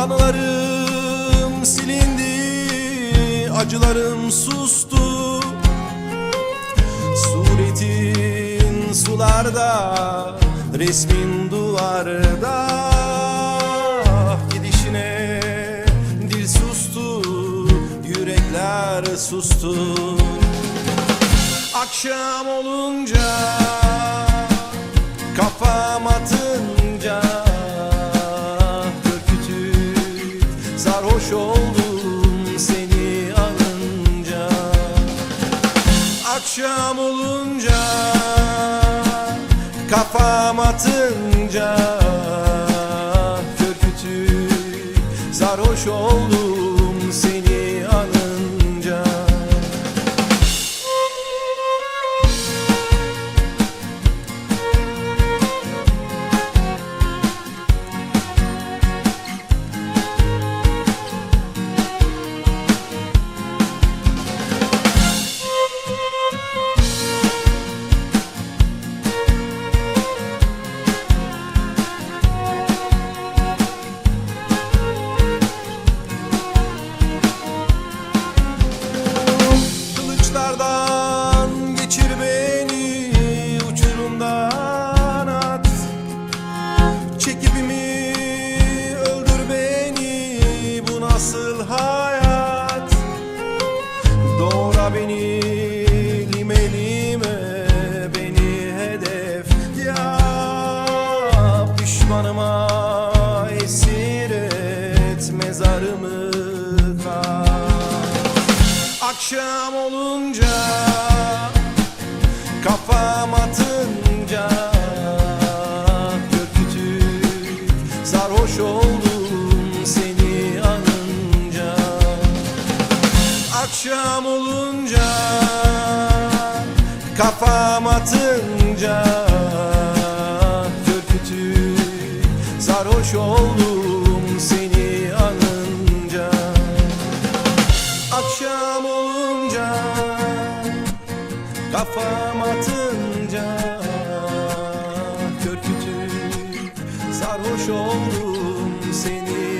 Anılarım silindi, acılarım sustu. Suretin sularda, resmin duvarda. Gidişine dil sustu, yürekler sustu. Akşam olunca, kafam atınca, ürkütüp sarhoş oldum seni alınca. Akşam olunca, kafam atınca, ürkütüp sarhoş oldum seni alınca. Kılıçlardan geçir beni, uçurumdan at. Çek ipimi, öldür beni, bu nasıl hayat? Doğra beni lime lime, beni hedef yap. Düşmanıma esir et, mezarımı kaz. Akşam olunca, kafam atınca, ürkütüp sarhoş oldum seni anınca. Akşam olunca, kafam atınca, ürkütüp sarhoş oldum seni anınca. Akşam olunca, kafam atınca, ürkütüp sarhoş oldum seni